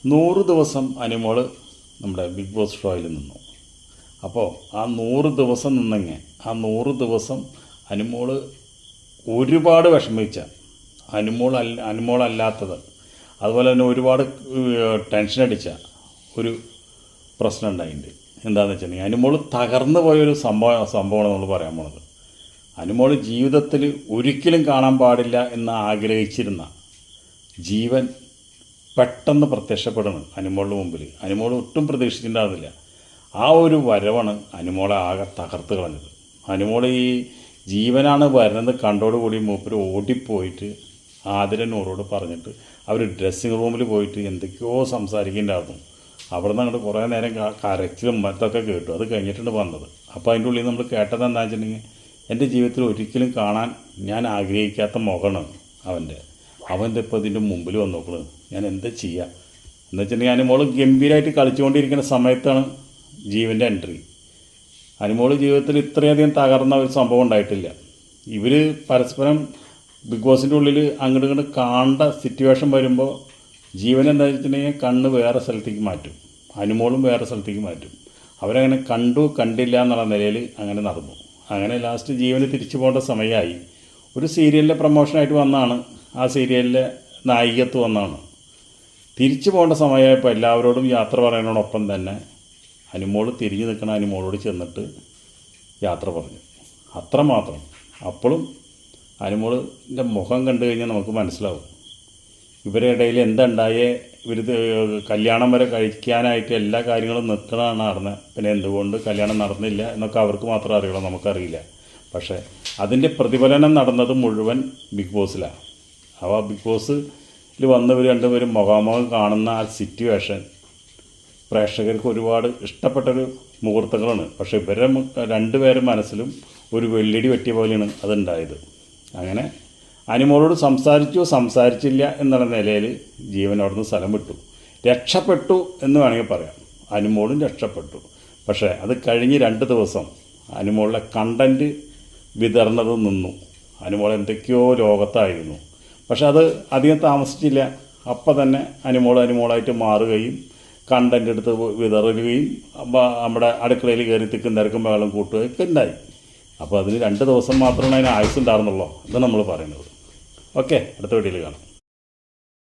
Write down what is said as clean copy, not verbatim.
100 ദിവസം അനുമോൾ നമ്മുടെ big boss ഷോയിൽ നിന്നു. അപ്പോൾ ആ 100 ദിവസം നിന്നെങ്കിൽ ആ 100 ദിവസം അനുമോൾ ഒരുപാട് വിഷമിച്ച അനുമോളല്ലാത്തത്, അതുപോലെ തന്നെ ഒരുപാട് ടെൻഷൻ അടിച്ച ഒരു പ്രശ്നം ഉണ്ടായിട്ടുണ്ട്. എന്താണെന്ന് വെച്ചിട്ടുണ്ടെങ്കിൽ അനുമോൾ തകർന്നു പോയൊരു സംഭവമാണ് നമ്മൾ പറയാൻ പോണത്. അനുമോൾ ജീവിതത്തിൽ ഒരിക്കലും കാണാൻ പാടില്ല എന്ന് ആഗ്രഹിച്ചിരുന്ന ജീവൻ പെട്ടെന്ന് പ്രത്യക്ഷപ്പെടുന്നു അനുമോളുടെ മുമ്പിൽ. അനുമോൾ ഒട്ടും പ്രതീക്ഷിച്ചിട്ടുണ്ടാകുന്നില്ല. ആ ഒരു വരവാണ് അനുമോളെ ആകെ തകർത്ത് കളഞ്ഞത്. അനുമോൾ ഈ ജീവനാണ് വരുന്നത് കണ്ടോടുകൂടി മൂപ്പര് ഓടിപ്പോയിട്ട് ആതിരനൂറോട് പറഞ്ഞിട്ട് അവർ ഡ്രസ്സിങ് റൂമിൽ പോയിട്ട് എന്തൊക്കെയോ സംസാരിക്കുന്നുണ്ടായിരുന്നു. അവിടെ നിന്ന് അങ്ങോട്ട് കുറേ നേരം കരച്ചിലും മറ്റൊക്കെ കേട്ടു. അത് കഴിഞ്ഞിട്ടുണ്ട് വന്നത്. അപ്പോൾ അതിൻ്റെ ഉള്ളിൽ നമ്മൾ കേട്ടത് എന്താ വെച്ചിട്ടുണ്ടെങ്കിൽ, എൻ്റെ ജീവിതത്തിൽ ഒരിക്കലും കാണാൻ ഞാൻ ആഗ്രഹിക്കാത്ത മുഖമാണ് അവൻ്റെ ഇപ്പോൾ ഇതിൻ്റെ മുമ്പിൽ വന്ന് നോക്കുന്നത്. ഞാൻ എന്താ ചെയ്യുക എന്ന് വെച്ചിട്ടുണ്ടെങ്കിൽ, അനുമോൾ ഗംഭീരമായിട്ട് കളിച്ചുകൊണ്ടിരിക്കുന്ന സമയത്താണ് ജീവൻ്റെ എൻട്രി. അനുമോൾ ജീവിതത്തിൽ ഇത്രയധികം തകർന്ന ഒരു സംഭവം ഉണ്ടായിട്ടില്ല. ഇവർ പരസ്പരം ബിഗ് ബോസിൻ്റെ ഉള്ളിൽ അങ്ങോട്ട് ഇങ്ങോട്ട് കാണേണ്ട സിറ്റുവേഷൻ വരുമ്പോൾ ജീവൻ എന്താ വെച്ചിട്ടുണ്ടെങ്കിൽ കണ്ണ് വേറെ സ്ഥലത്തേക്ക് മാറ്റും, അനുമോളും വേറെ സ്ഥലത്തേക്ക് മാറ്റും. അവരങ്ങനെ കണ്ടില്ല എന്നുള്ള നിലയിൽ അങ്ങനെ നടന്നു. അങ്ങനെ ലാസ്റ്റ് ജീവന് തിരിച്ചു പോകേണ്ട സമയമായി. ഒരു സീരിയലിലെ പ്രൊമോഷനായിട്ട് വന്നതാണ്, ആ സീരിയലിലെ നായികത്വം വന്നതാണ്. തിരിച്ചു പോകേണ്ട സമയമായപ്പോൾ എല്ലാവരോടും യാത്ര പറയുന്നതോടൊപ്പം തന്നെ അനുമോൾ തിരിഞ്ഞു നിൽക്കണ അനുമോളോട് ചെന്നിട്ട് യാത്ര പറഞ്ഞു. അത്രമാത്രം. അപ്പോഴും അനുമോളിൻ്റെ മുഖം കണ്ടു കഴിഞ്ഞാൽ നമുക്ക് മനസ്സിലാവും ഇവരുടെ ഇടയിൽ എന്തുണ്ടായേ. ഇവർ കല്യാണം വരെ കഴിക്കാനായിട്ട് എല്ലാ കാര്യങ്ങളും നിൽക്കണതാണ് നടന്നത്. പിന്നെ എന്തുകൊണ്ട് കല്യാണം നടന്നില്ല എന്നൊക്കെ അവർക്ക് മാത്രമേ അറിയുള്ളൂ, നമുക്കറിയില്ല. പക്ഷേ അതിൻ്റെ പ്രതിഫലനം നടന്നത് മുഴുവൻ ബിഗ് ബോസിലാണ്. അപ്പോൾ ബിഗ് ബോസിൽ വന്നവർ രണ്ടുപേരും മുഖാമുഖം കാണുന്ന ആ സിറ്റുവേഷൻ പ്രേക്ഷകർക്ക് ഒരുപാട് ഇഷ്ടപ്പെട്ടൊരു മുഹൂർത്തങ്ങളാണ്. പക്ഷേ ഇവരുടെ രണ്ടുപേരുടെ മനസ്സിലും ഒരു വെള്ളിടി പറ്റിയ പോലെയാണ് അതുണ്ടായത്. അങ്ങനെ അനുമോളോട് സംസാരിച്ചില്ല എന്നുള്ള നിലയിൽ ജീവൻ അവിടുന്ന് സ്ഥലം വിട്ടു. രക്ഷപ്പെട്ടു എന്ന് വേണമെങ്കിൽ പറയാം. അനുമോളും രക്ഷപ്പെട്ടു. പക്ഷേ അത് കഴിഞ്ഞ് 2 ദിവസം അനുമോളുടെ കണ്ടൻറ്റ് വിതരണത് നിന്നു. അനുമോൾ എന്തൊക്കെയോ ലോകത്തായിരുന്നു. പക്ഷെ അത് അധികം താമസിച്ചില്ല. അപ്പം തന്നെ അനുമോളായിട്ട് മാറുകയും കണ്ടൻ്റ് എടുത്ത് വിതറുകയും നമ്മുടെ അടുക്കളയിൽ കയറി തിക്കും തിരക്കും ബഹളം കൂട്ടുകയൊക്കെ ഉണ്ടായി. അപ്പോൾ അതിന് 2 ദിവസം മാത്രമാണ് അതിന് ആയുസ് ഉണ്ടായിരുന്നുള്ളൂ. ഇതാണ് നമ്മൾ പറയുന്നത്. ഓക്കെ, അടുത്ത വീഡിയോയിൽ കാണാം.